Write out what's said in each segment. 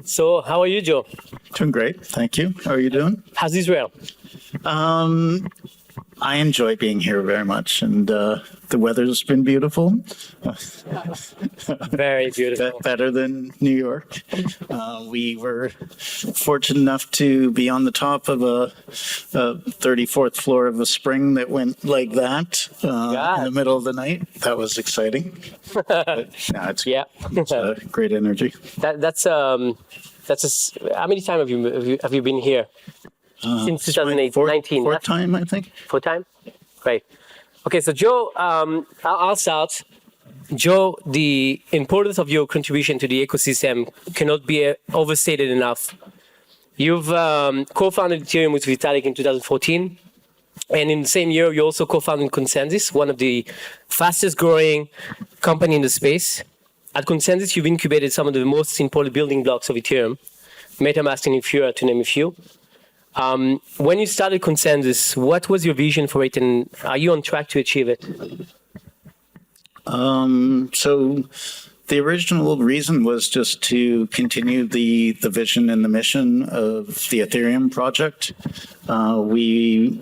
So, how are you, Joe? Doing great, thank you. How are you doing? How's Israel? I enjoy being here very much, and the weather's been beautiful. Very beautiful. Better than New York. We were fortunate enough to be on the top of a 34th floor of a spring that went like that in the middle of the night. That was exciting. It's a great energy. That's how many times have you been here? Since 2019. Fourth time, I think. Fourth time? Great. Okay, so Joe, I'll start. Joe, the importance of your contribution to the ecosystem cannot be overstated enough. You've co-founded Ethereum with Vitalik in 2014. And in the same year, you also co-founded Consensus, one of the fastest growing company in the space. At Consensus, you've incubated some of the most important building blocks of Ethereum, MetaMask and Infura, to name a few. When you started Consensus, what was your vision for it, and are you on track to achieve it? So the original reason was just to continue the vision and the mission of the Ethereum project. We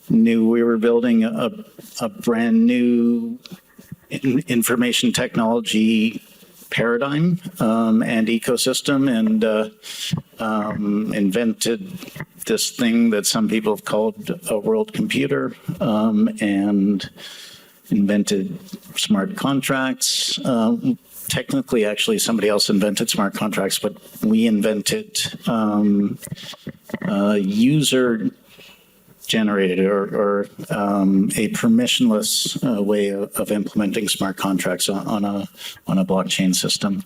knew we were building a brand new information technology paradigm and ecosystem, and invented this thing that some people have called a world computer, and invented smart contracts. Technically, actually, somebody else invented smart contracts, but we invented user generated or a permissionless way of implementing smart contracts on a blockchain system.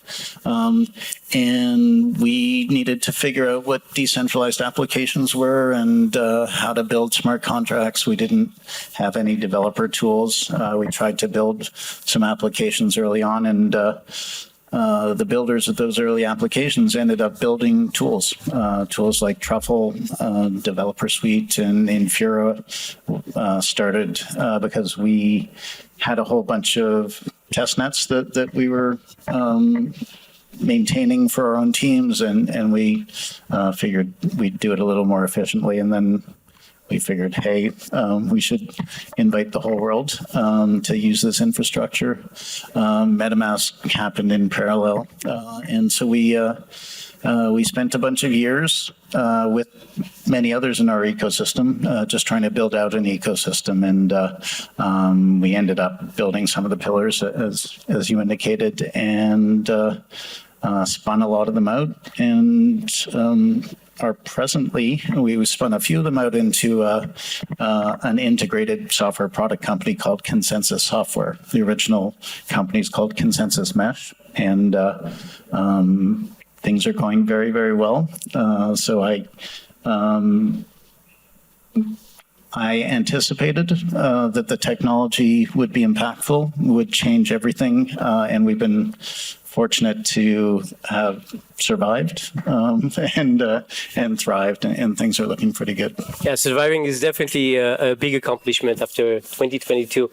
And we needed to figure out what decentralized applications were and how to build smart contracts. We didn't have any developer tools. We tried to build some applications early on, and the builders of those early applications ended up building tools like Truffle, Developer Suite, and Infura started because we had a whole bunch of test nets that we were maintaining for our own teams, and we figured we'd do it a little more efficiently, and then we figured, hey, we should invite the whole world to use this infrastructure. MetaMask happened in parallel, and so we spent a bunch of years with many others in our ecosystem, just trying to build out an ecosystem, and we ended up building some of the pillars, as you indicated, and spun a lot of them out, and are presently, we spun a few of them out into an integrated software product company called Consensus Software. The original company is called Consensus Mesh, and things are going very, very well. So I anticipated that the technology would be impactful, would change everything, and we've been fortunate to have survived and thrived, and things are looking pretty good. Yeah, surviving is definitely a big accomplishment after 2022.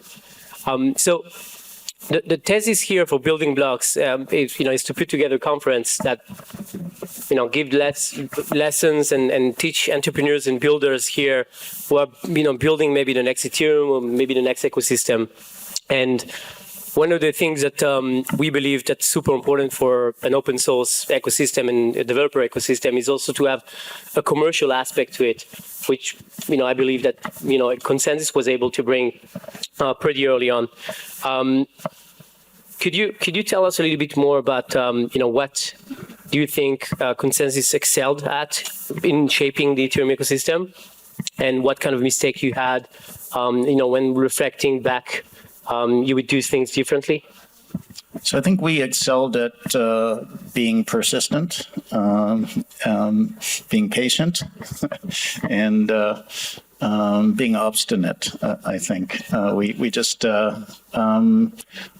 So the thesis here for Building Blocks is to put together a conference that give lessons and teach entrepreneurs and builders here who are building maybe the next Ethereum or maybe the next ecosystem. And one of the things that we believe that's super important for an open source ecosystem and a developer ecosystem is also to have a commercial aspect to it, which I believe that Consensus was able to bring pretty early on. Could you tell us a little bit more about what do you think Consensus excelled at in shaping the Ethereum ecosystem, and what kind of mistake you had when reflecting back? You would do things differently? So I think we excelled at being persistent, being patient, and being obstinate. I think we just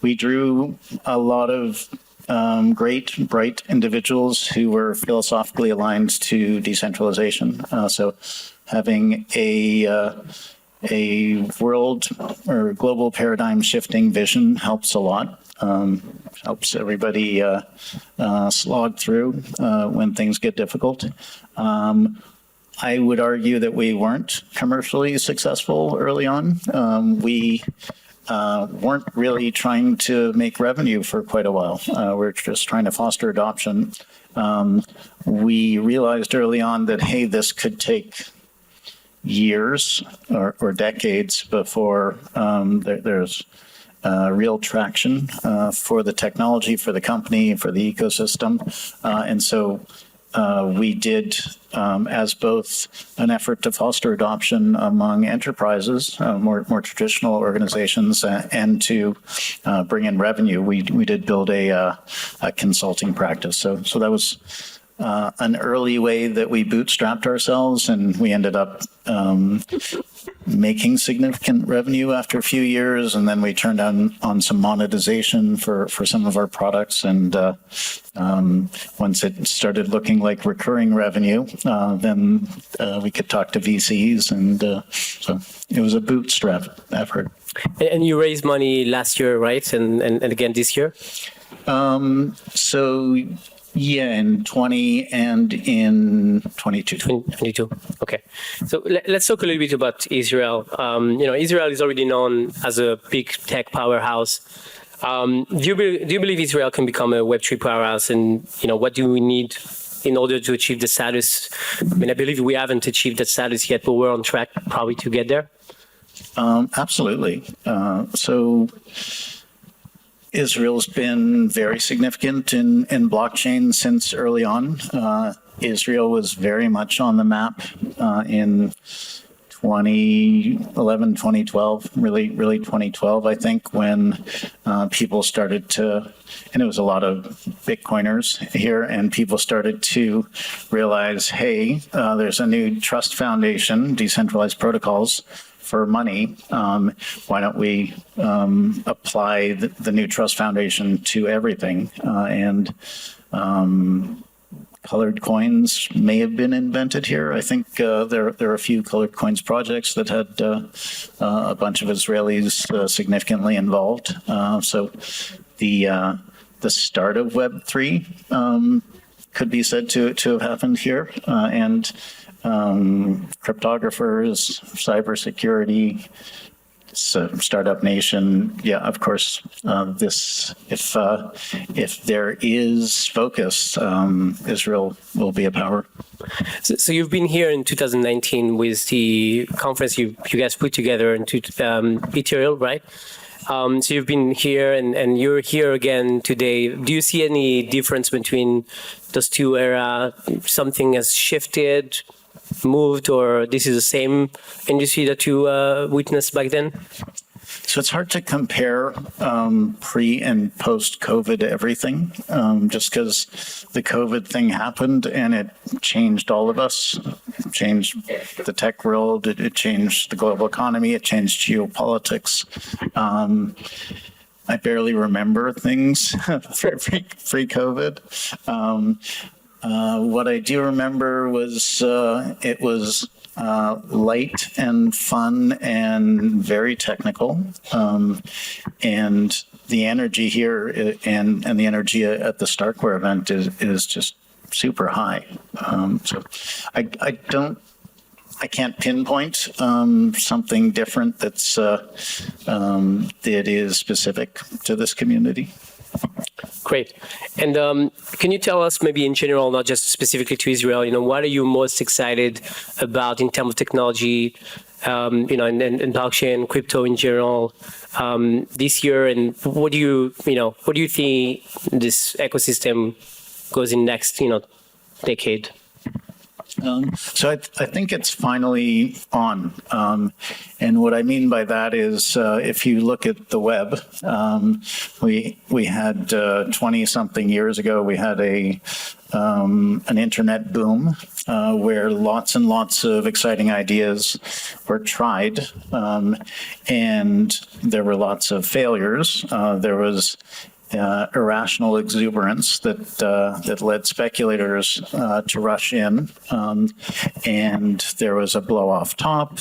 we drew a lot of great, bright individuals who were philosophically aligned to decentralization. So having a world or global paradigm shifting vision helps a lot. Helps everybody slog through when things get difficult. I would argue that we weren't commercially successful early on. We weren't really trying to make revenue for quite a while. We're just trying to foster adoption. We realized early on that, hey, this could take years or decades before there's real traction for the technology, for the company, for the ecosystem. And so we did, as both an effort to foster adoption among enterprises, more traditional organizations, and to bring in revenue, we did build a consulting practice. So that was an early way that we bootstrapped ourselves, and we ended up making significant revenue after a few years, and then we turned on some monetization for some of our products. And once it started looking like recurring revenue, then we could talk to VCs, and so it was a bootstrap effort. And you raised money last year, right? And again this year? So yeah, in 20 and in 22. 22. Okay. So let's talk a little bit about Israel. Israel is already known as a big tech powerhouse. Do you believe Israel can become a Web3 powerhouse? And, what do we need in order to achieve the status? I mean, I believe we haven't achieved that status yet, but we're on track probably to get there. Absolutely. So Israel's been very significant in blockchain since early on. Israel was very much on the map in 2011, 2012, really 2012, I think, when people started to, and it was a lot of Bitcoiners here, and people started to realize, hey, there's a new trust foundation, decentralized protocols for money. Why don't we apply the new trust foundation to everything? And colored coins may have been invented here. I think there are a few colored coins projects that had a bunch of Israelis significantly involved. So the start of Web3 could be said to have happened here, and cryptographers, cybersecurity, startup nation. Yeah, of course, if there is focus, Israel will be a power. So you've been here in 2019 with the conference you guys put together into ETHTLV, right? So you've been here and you're here again today. Do you see any difference between those two eras? Something has shifted, moved, or this is the same industry that you witnessed back then? So it's hard to compare pre and post COVID everything, just because the COVID thing happened and it changed all of us. It changed the tech world, it changed the global economy, it changed geopolitics. I barely remember things pre-COVID. What I do remember was it was light and fun and very technical. And the energy here and the energy at the Starkware event is just super high. So I can't pinpoint something different that is specific to this community. Great. And can you tell us maybe in general, not just specifically to Israel, what are you most excited about in terms of technology, and blockchain, crypto in general, this year? And what do you think this ecosystem goes in next, decade? So I think it's finally on. And what I mean by that is if you look at the web, we had 20-something years ago, we had an internet boom where lots and lots of exciting ideas were tried, and there were lots of failures. There was irrational exuberance that led speculators to rush in, and there was a blow-off top.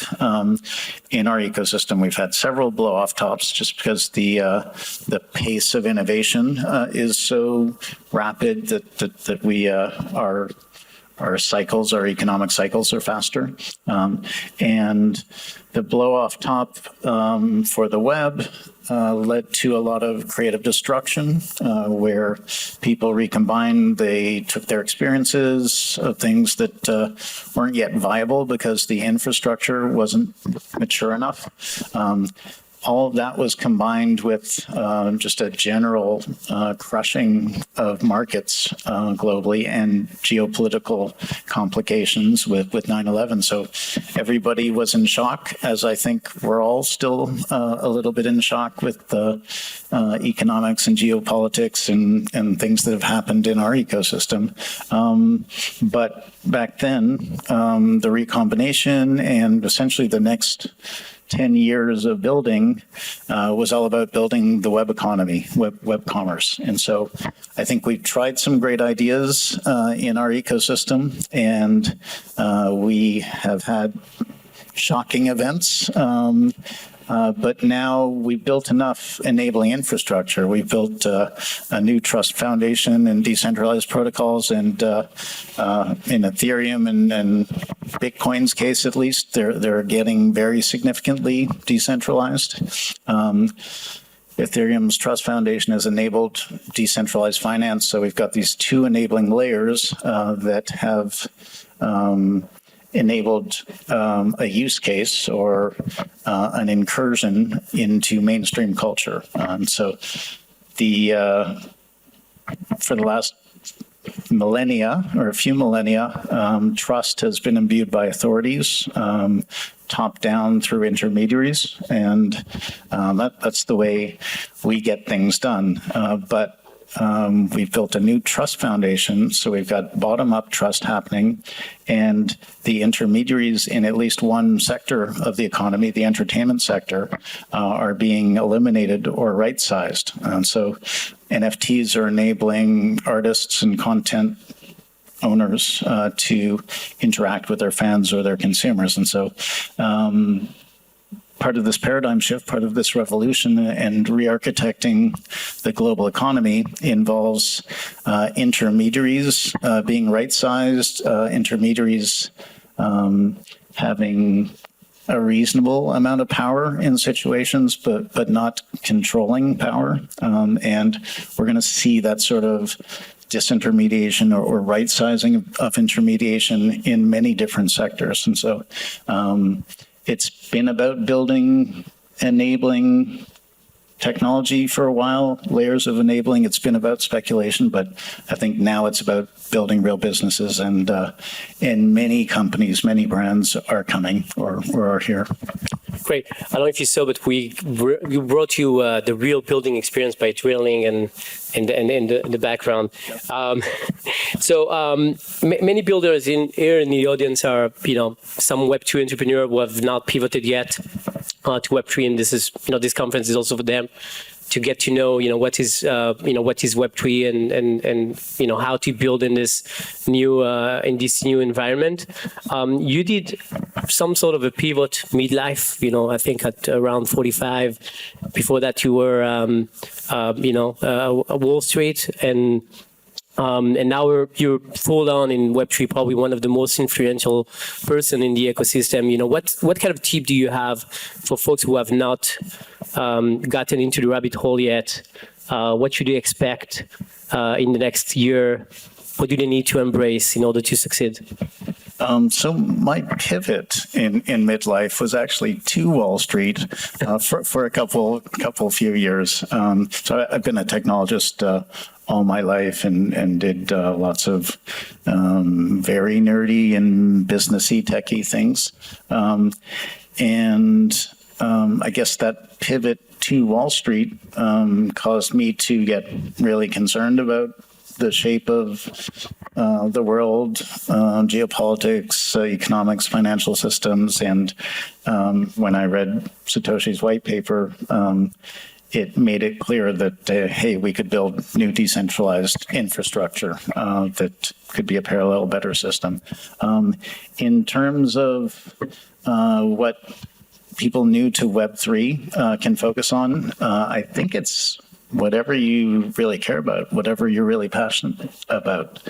In our ecosystem, we've had several blow-off tops just because the pace of innovation is so rapid that we our cycles, our economic cycles are faster. And the blow-off top for the web led to a lot of creative destruction where people recombined, they took their experiences of things that weren't yet viable because the infrastructure wasn't mature enough. All of that was combined with just a general crushing of markets globally and geopolitical complications with 9/11. So everybody was in shock, as I think we're all still a little bit in shock with the economics and geopolitics and things that have happened in our ecosystem. But back then, the recombination and essentially the next 10 years of building was all about building the web economy, web commerce. And so I think we've tried some great ideas in our ecosystem, and we have had shocking events. But now we've built enough enabling infrastructure. We've built a new trust foundation and decentralized protocols, and in Ethereum and Bitcoin's case, at least, they're getting very significantly decentralized. Ethereum's trust foundation has enabled decentralized finance. So we've got these two enabling layers that have enabled a use case or an incursion into mainstream culture. So for the last millennia or a few millennia, trust has been imbued by authorities, top down through intermediaries, and that's the way we get things done. But we've built a new trust foundation, so we've got bottom-up trust happening, and the intermediaries in at least one sector of the economy, the entertainment sector, are being eliminated or right-sized. So NFTs are enabling artists and content owners to interact with their fans or their consumers. And so part of this paradigm shift, part of this revolution and re-architecting the global economy involves intermediaries being right-sized, intermediaries having a reasonable amount of power in situations, but not controlling power. And we're going to see that sort of disintermediation or right-sizing of intermediation in many different sectors. And so it's been about building, enabling technology for a while, layers of enabling. It's been about speculation, but I think now it's about building real businesses, and many companies, many brands are coming or are here. Great. I don't know if you saw, but we brought you the real building experience by drilling and the background. Many builders here in the audience are, some Web2 entrepreneur who have not pivoted yet to Web3, and this is, this conference is also for them to get to know, what is Web3 and how to build in this new environment. You did some sort of a pivot midlife, I think at around 45. Before that, you were, Wall Street, and now you're full on in Web3, probably one of the most influential person in the ecosystem. What kind of tip do you have for folks who have not gotten into the rabbit hole yet? What should they expect in the next year? What do they need to embrace in order to succeed? So my pivot in midlife was actually to Wall Street for a few years. So I've been a technologist all my life and did lots of very nerdy and businessy, techie things. I guess that pivot to Wall Street caused me to get really concerned about the shape of the world, geopolitics, economics, financial systems. And when I read Satoshi's white paper, it made it clear that, hey, we could build new decentralized infrastructure that could be a parallel, better system. In terms of what people new to Web3 can focus on, I think it's whatever you really care about, whatever you're really passionate about.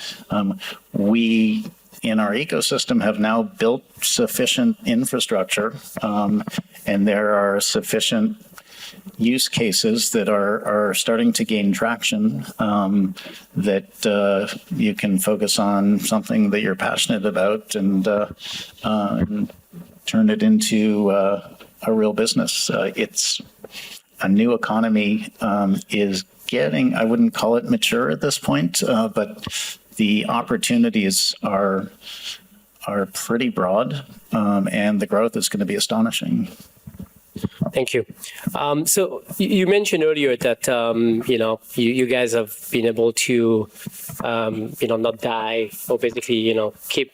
We, in our ecosystem, have now built sufficient infrastructure, and there are sufficient use cases that are starting to gain traction, that you can focus on something that you're passionate about and turn it into a real business. It's a new economy is getting, I wouldn't call it mature at this point, but the opportunities are pretty broad, and the growth is going to be astonishing. Thank you. So you mentioned earlier that you guys have been able to not die, or basically keep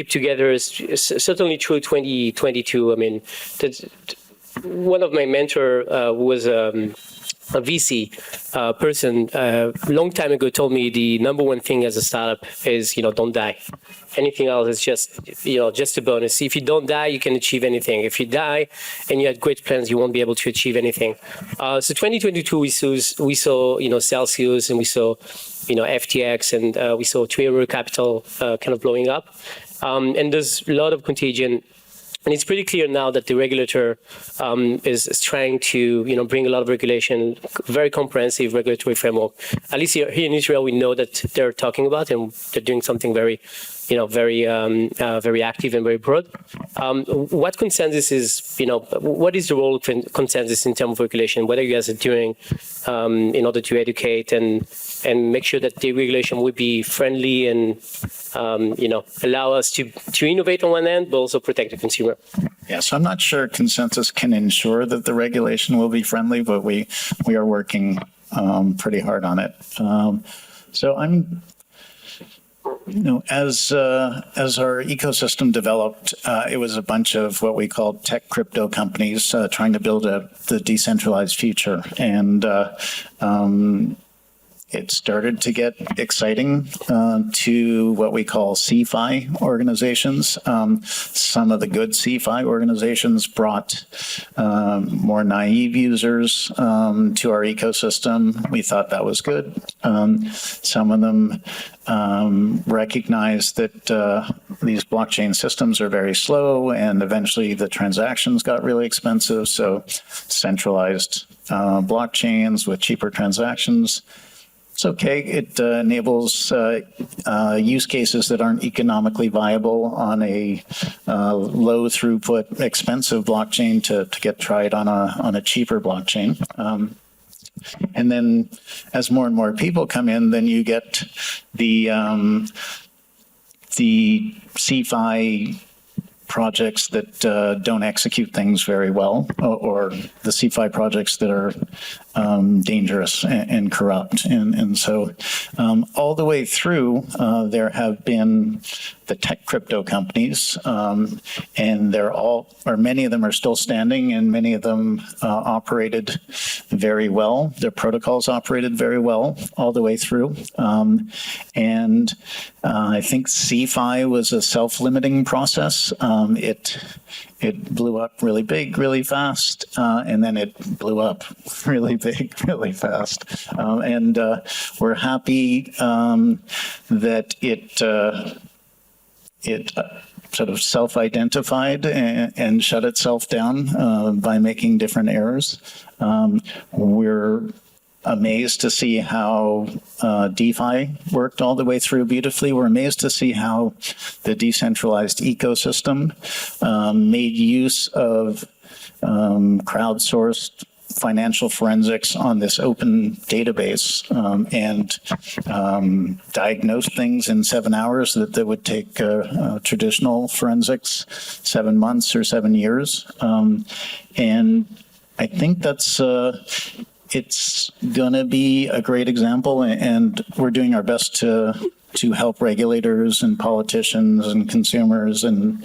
together. Certainly through 2022. I mean, one of my mentor was a VC person a long time ago told me the number one thing as a startup is don't die. Anything else is just a bonus. If you don't die, you can achieve anything. If you die and you had great plans, you won't be able to achieve anything. So 2022 we saw Celsius, and we saw FTX, and we saw Three Arrows Capital kind of blowing up, and there's a lot of contagion. And it's pretty clear now that the regulator is trying to, bring a lot of regulation, very comprehensive regulatory framework. At least here in Israel, we know that they're talking about, and they're doing something very, very active and very broad. What consensus is, what is the role of consensus in terms of regulation? What are you guys doing in order to educate and make sure that the regulation would be friendly and, allow us to innovate on one end, but also protect the consumer? Yeah, so I'm not sure consensus can ensure that the regulation will be friendly, but we are working pretty hard on it. So I'm, as our ecosystem developed, it was a bunch of what we call tech crypto companies trying to build the decentralized future. And it started to get exciting to what we call CeFi organizations. Some of the good CeFi organizations brought more naive users to our ecosystem. We thought that was good. Some of them recognized that these blockchain systems are very slow, and eventually the transactions got really expensive. So centralized blockchains with cheaper transactions. It's okay. It enables use cases that aren't economically viable on a low throughput, expensive blockchain to get tried on a cheaper blockchain. And then as more and more people come in, then you get the CeFi projects that don't execute things very well, or the CeFi projects that are dangerous and corrupt. And so all the way through, there have been the tech crypto companies, and they're all, or many of them are still standing, and many of them operated very well. Their protocols operated very well all the way through. And I think CeFi was a self-limiting process. It blew up really big, really fast, and then it blew up really big, really fast. And we're happy that it sort of self-identified and shut itself down by making different errors. We're amazed to see how DeFi worked all the way through beautifully. We're amazed to see how the decentralized ecosystem made use of crowdsourced financial forensics on this open database and diagnosed things in 7 hours that would take traditional forensics 7 months or 7 years. And I think that's it's going to be a great example, and we're doing our best to to help regulators and politicians and consumers and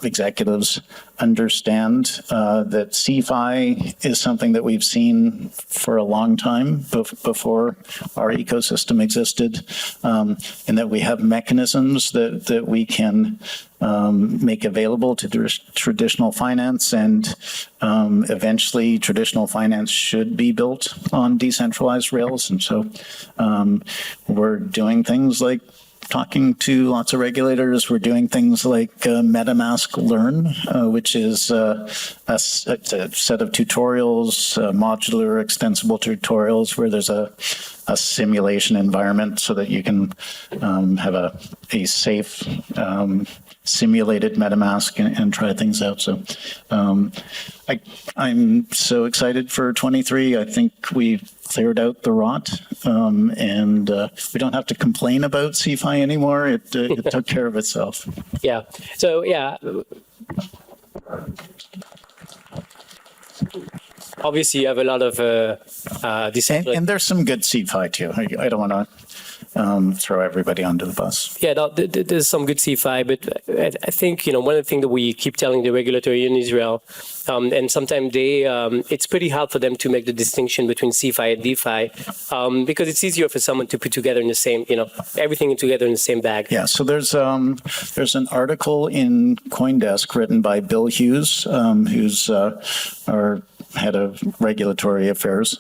executives understand that CeFi is something that we've seen for a long time before our ecosystem existed, and that we have mechanisms that we can make available to traditional finance, and eventually traditional finance should be built on decentralized rails. And so we're doing things like talking to lots of regulators. We're doing things like MetaMask Learn, which is a set of tutorials, modular, extensible tutorials where there's a simulation environment so that you can have a safe simulated MetaMask and try things out. So I'm so excited for 23. I think we've cleared out the rot, and we don't have to complain about CeFi anymore. It took care of itself. Yeah. So yeah. Obviously, you have a lot of and there's some good CeFi too. I don't want to throw everybody under the bus. Yeah, no, there's some good CeFi, but I think, one of the things that we keep telling the regulator in Israel, and sometimes it's pretty hard for them to make the distinction between CeFi and DeFi, because it's easier for someone to put together in the same, everything together in the same bag. Yeah, so there's an article in CoinDesk written by Bill Hughes, who's our head of regulatory affairs.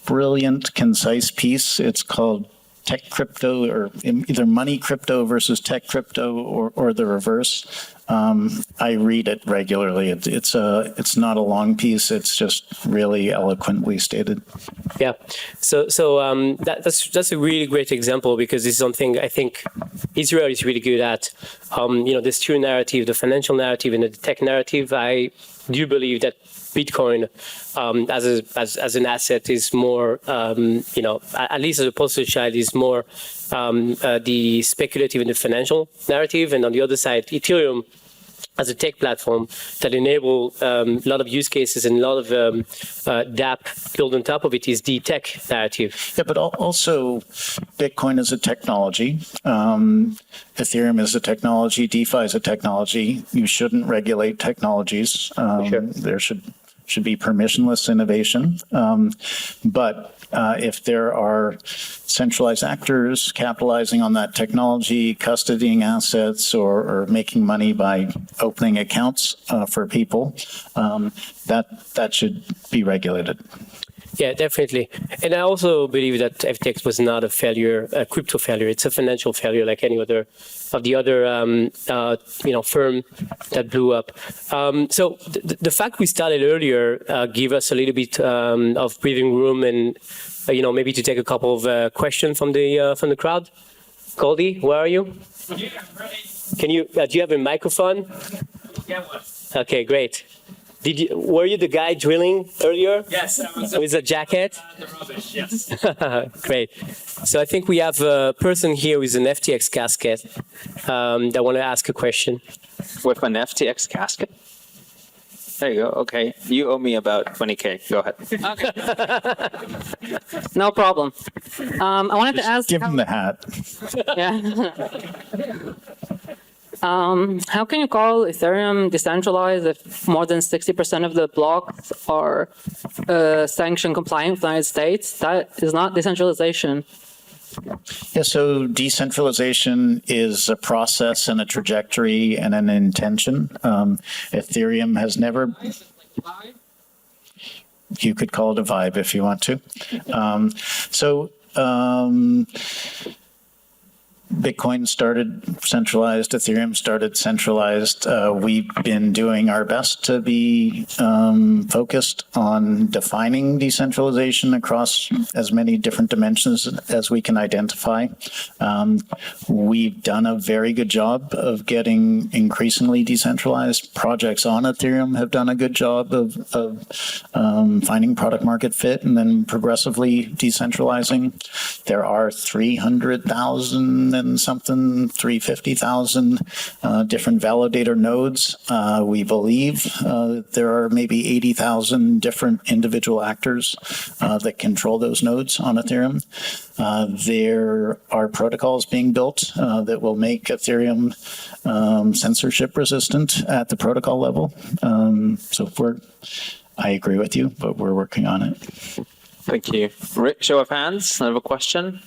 Brilliant, concise piece. It's called Tech Crypto, or either Money Crypto versus Tech Crypto, or the reverse. I read it regularly. It's not a long piece. It's just really eloquently stated. Yeah. So that's a really great example, because this is something I think Israel is really good at. This two narrative, the financial narrative and the tech narrative. I do believe that Bitcoin as an asset is more, at least as a poster child, is more the speculative and the financial narrative. And on the other side, Ethereum as a tech platform that enable a lot of use cases and a lot of dApp built on top of it is the tech narrative. Yeah, but also Bitcoin is a technology. Ethereum is a technology. DeFi is a technology. You shouldn't regulate technologies. Sure. There should be permissionless innovation. But if there are centralized actors capitalizing on that technology, custodying assets, or making money by opening accounts for people, that should be regulated. Yeah, definitely. And I also believe that FTX was not a failure, a crypto failure. It's a financial failure like any other of the other firm that blew up. So the fact we started earlier gave us a little bit of breathing room, and maybe to take a couple of questions from the crowd. Goldie, where are you? Yeah, I'm ready. Can you? Do you have a microphone? Yeah, what? Okay, great. Were you the guy drilling earlier? Yes, I was. With a jacket? The rubbish, yes. Great. So I think we have a person here with an FTX casket that want to ask a question. With an FTX casket? There you go. Okay. You owe me about 20K. Go ahead. Okay. No problem. I wanted to ask. Give him the hat. Yeah. How can you call Ethereum decentralized if more than 60% of the blocks are sanction compliant with the United States? That is not decentralization. Yeah, so decentralization is a process and a trajectory and an intention. Ethereum has never... You could call it a vibe if you want to. Bitcoin started centralized, Ethereum started centralized. We've been doing our best to be focused on defining decentralization across as many different dimensions as we can identify. We've done a very good job of getting increasingly decentralized. Projects on Ethereum have done a good job of finding product market fit and then progressively decentralizing. There are 300,000 350,000 different validator nodes. We believe there are maybe 80,000 different individual actors that control those nodes on Ethereum. There are protocols being built that will make Ethereum censorship resistant at the protocol level. I agree with you, but we're working on it. Thank you. Rick, show of hands. I have a question.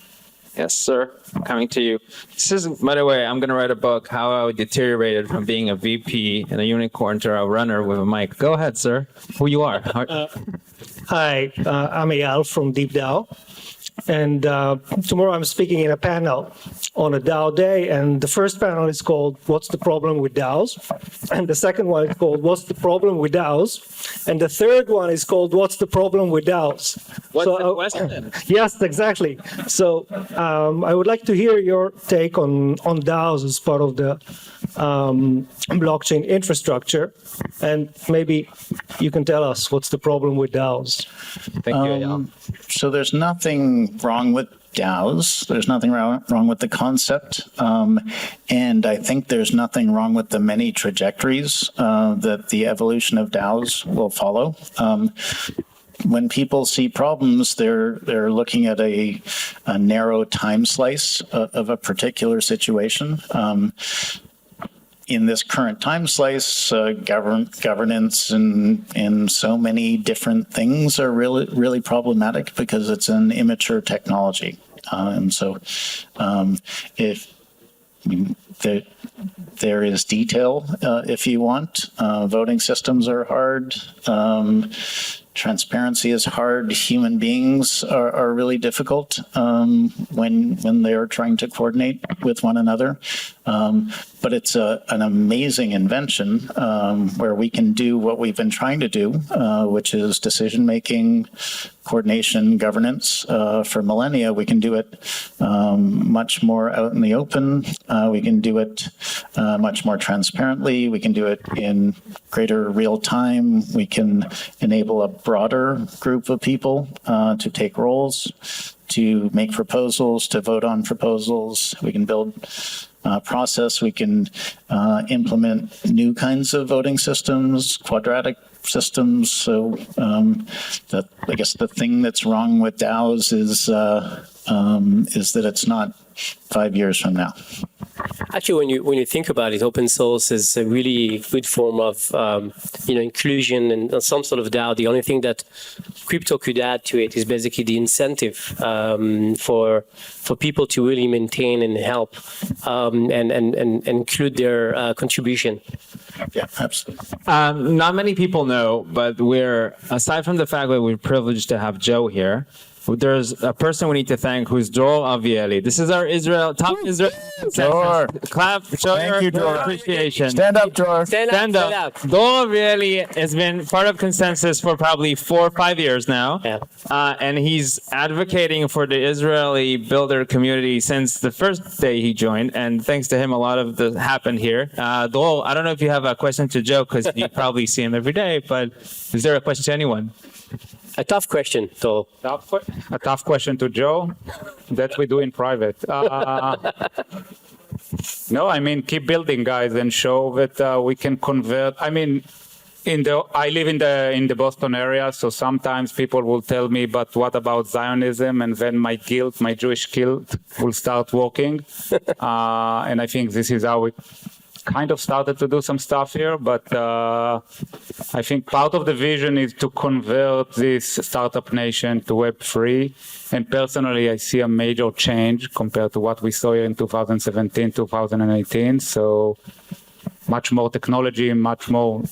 Yes, sir. Coming to you. This is, by the way, I'm going to write a book, How I Deteriorated from Being a VP and a Unicorn to a Runner with a Mic. Go ahead, sir. Who you are. Hi, I'm Eyal from DeepDAO. And tomorrow I'm speaking in a panel on a DAO day. And the first panel is called, What's the Problem with DAOs? And the second one is called, What's the Problem with DAOs? And the third one is called, What's the Problem with DAOs? What's the question? Yes, exactly. So I would like to hear your take on DAOs as part of the blockchain infrastructure. And maybe you can tell us what's the problem with DAOs. Thank you, Eyal. So there's nothing wrong with DAOs. There's nothing wrong with the concept. And I think there's nothing wrong with the many trajectories that the evolution of DAOs will follow. When people see problems, they're looking at a narrow time slice of a particular situation. In this current time slice, governance and so many different things are really problematic because it's an immature technology. And so if there is detail if you want. Voting systems are hard. Transparency is hard. Human beings are really difficult when they are trying to coordinate with one another. But it's an amazing invention where we can do what we've been trying to do, which is decision-making, coordination, governance. For millennia, we can do it much more out in the open. We can do it much more transparently. We can do it in greater real time. We can enable a broader group of people to take roles, to make proposals, to vote on proposals. We can build process. We can implement new kinds of voting systems, quadratic systems. So I guess the thing that's wrong with DAOs is that it's not 5 years from now. Actually, when you think about it, open source is a really good form of inclusion and some sort of DAO. The only thing that crypto could add to it is basically the incentive for people to really maintain and help and include their contribution. Yeah, absolutely. Not many people know, but aside from the fact that we're privileged to have Joe here, there's a person we need to thank who's Dror Avieli. This is our top Israel. Dror. Clap, show Thank you, Dror. appreciation. Stand up, Dror. Stand up. Dror Avieli has been part of Consensus for probably 4 or 5 years now. Yeah. And he's advocating for the Israeli builder community since the first day he joined. And thanks to him, a lot of this happened here. Dror, I don't know if you have a question to Joe, because you probably see him every day, but is there a question to anyone? A tough question, though. A tough question to Joe that we do in private. No, I mean, keep building, guys, and show that we can convert. I mean, I live in the Boston area, so sometimes people will tell me, but what about Zionism? And then my Jewish guilt will start working. And I think this is how we kind of started to do some stuff here, but I think part of the vision is to convert this startup nation to Web3. And personally, I see a major change compared to what we saw here in 2017, 2018. So much more technology, much more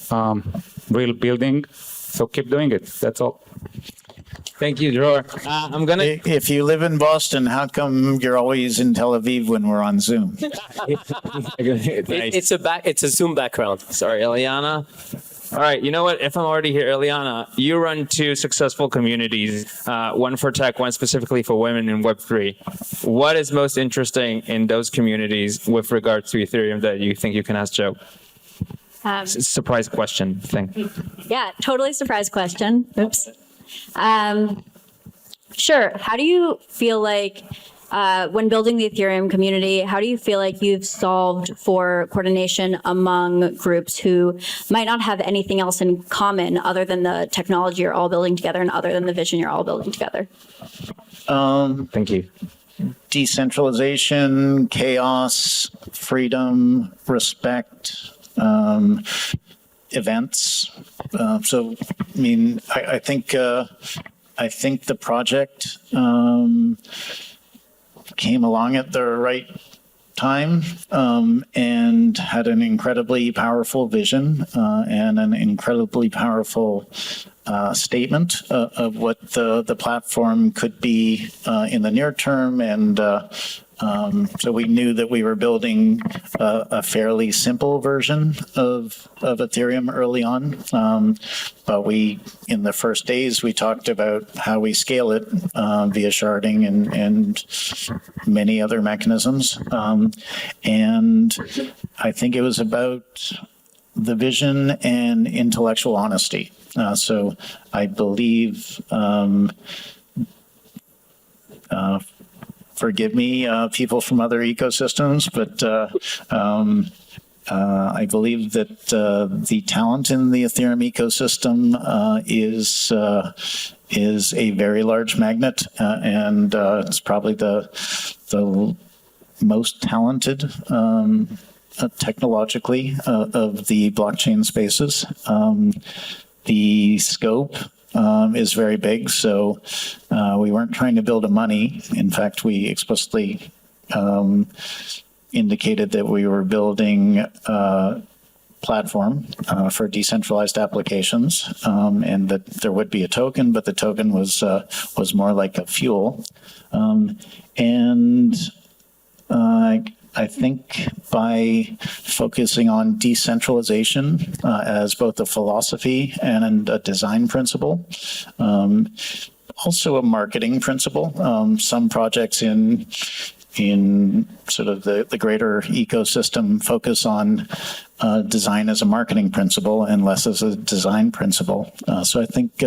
real building. So keep doing it. That's all. Thank you, Dror. I'm going to... If you live in Boston, how come you're always in Tel Aviv when we're on Zoom? It's a Zoom background. Sorry, Eliana. All right, you know what? If I'm already here, Eliana, you run 2 successful communities, one for tech, one specifically for women in Web3. What is most interesting in those communities with regards to Ethereum that you think you can ask Joe? Surprise question thing. Yeah, totally surprise question. Oops. Sure. How do you feel like when building the Ethereum community, how do you feel like you've solved for coordination among groups who might not have anything else in common other than the technology you're all building together and other than the vision you're all building together? Thank you. Decentralization, chaos, freedom, respect, events. So, I mean, I think the project came along at the right time and had an incredibly powerful vision and an incredibly powerful statement of what the platform could be in the near term. And so we knew that we were building a fairly simple version of Ethereum early on. But in the first days, we talked about how we scale it via sharding and many other mechanisms. And I think it was about the vision and intellectual honesty. So I believe, forgive me, people from other ecosystems, but I believe that the talent in the Ethereum ecosystem is a very large magnet, and it's probably the most talented technologically of the blockchain spaces. The scope is very big, so we weren't trying to build a money. In fact, we explicitly indicated that we were building a platform for decentralized applications, and that there would be a token, but the token was more like a fuel. I think by focusing on decentralization as both a philosophy and a design principle, also a marketing principle. Some projects in sort of the greater ecosystem focus on design as a marketing principle and less as a design principle. So I think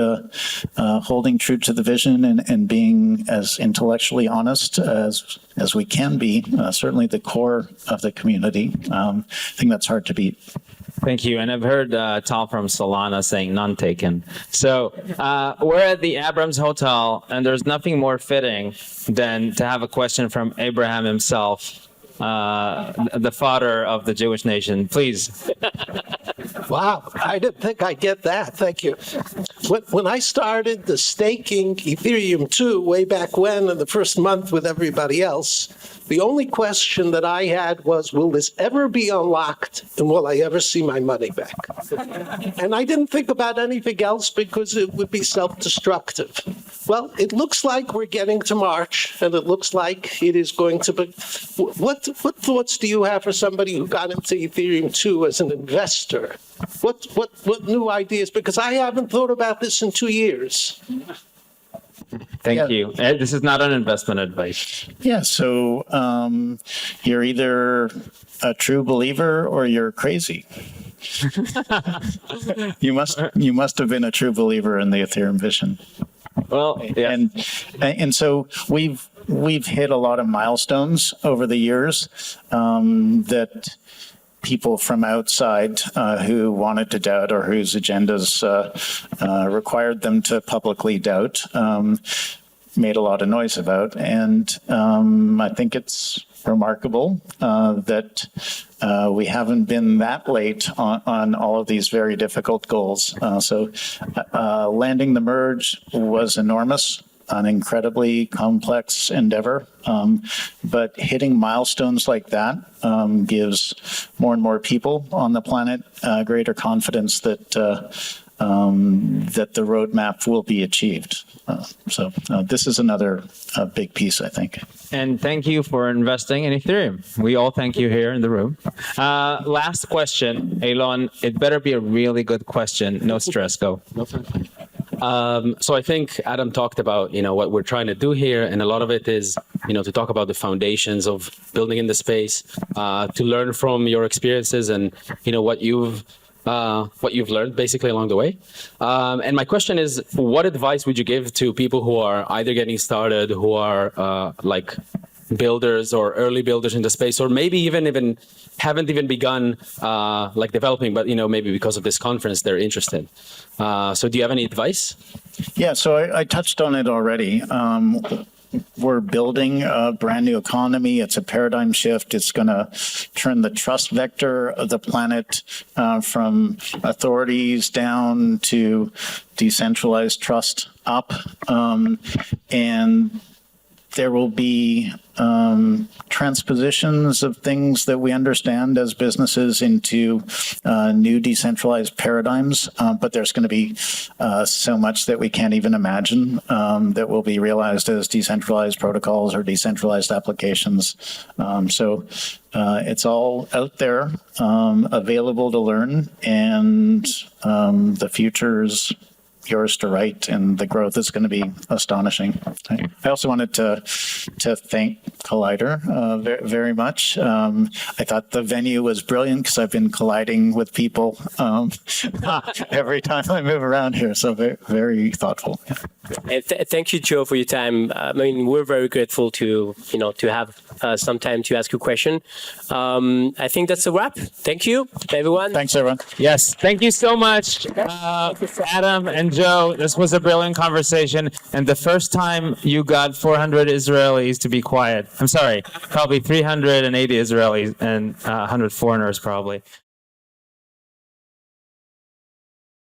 holding true to the vision and being as intellectually honest as we can be, certainly the core of the community. I think that's hard to beat. Thank you. And I've heard Tom from Solana saying none taken. So we're at the Abrams Hotel, and there's nothing more fitting than to have a question from Abraham himself, the father of the Jewish nation. Please. Wow, I didn't think I'd get that. Thank you. When I started the staking Ethereum 2 way back when in the first month with everybody else, the only question that I had was, will this ever be unlocked and will I ever see my money back? And I didn't think about anything else because it would be self-destructive. Well, it looks like we're getting to March, and it looks like it is going to be. What thoughts do you have for somebody who got into Ethereum 2 as an investor? What new ideas? Because I haven't thought about this in 2 years. Thank you. This is not an investment advice. Yeah, so you're either a true believer or you're crazy. You must have been a true believer in the Ethereum vision. Well, yeah. And so we've hit a lot of milestones over the years that people from outside who wanted to doubt or whose agendas required them to publicly doubt made a lot of noise about. And I think it's remarkable that we haven't been that late on all of these very difficult goals. So landing the merge was enormous, an incredibly complex endeavor, but hitting milestones like that gives more and more people on the planet greater confidence that that the roadmap will be achieved. So this is another big piece, I think. And thank you for investing in Ethereum. We all thank you here in the room. Last question, Elon. It better be a really good question. No stress. Go. So I think Adam talked about, what we're trying to do here, and a lot of it is, to talk about the foundations of building in the space, to learn from your experiences and, what you've learned basically along the way. And my question is, what advice would you give to people who are either getting started, who are builders or early builders in the space, or maybe even haven't even begun like developing, but maybe because of this conference they're interested. So do you have any advice? Yeah, so I touched on it already. We're building a brand new economy. It's a paradigm shift. It's going to turn the trust vector of the planet from authorities down to decentralized trust up. And there will be transpositions of things that we understand as businesses into new decentralized paradigms, but there's going to be so much that we can't even imagine that will be realized as decentralized protocols or decentralized applications. So it's all out there, available to learn, and the future's yours to write, and the growth is going to be astonishing. I also wanted to thank Collider very much. I thought the venue was brilliant because I've been colliding with people every time I move around here, so very, very thoughtful. And thank you, Joe, for your time. I mean, we're very grateful to have some time to ask you a question. I think that's a wrap. Thank you, everyone. Thanks, everyone. Yes, thank you so much, Adam and Joe. This was a brilliant conversation, and the first time you got 400 Israelis to be quiet. I'm sorry, probably 380 Israelis and 100 foreigners probably.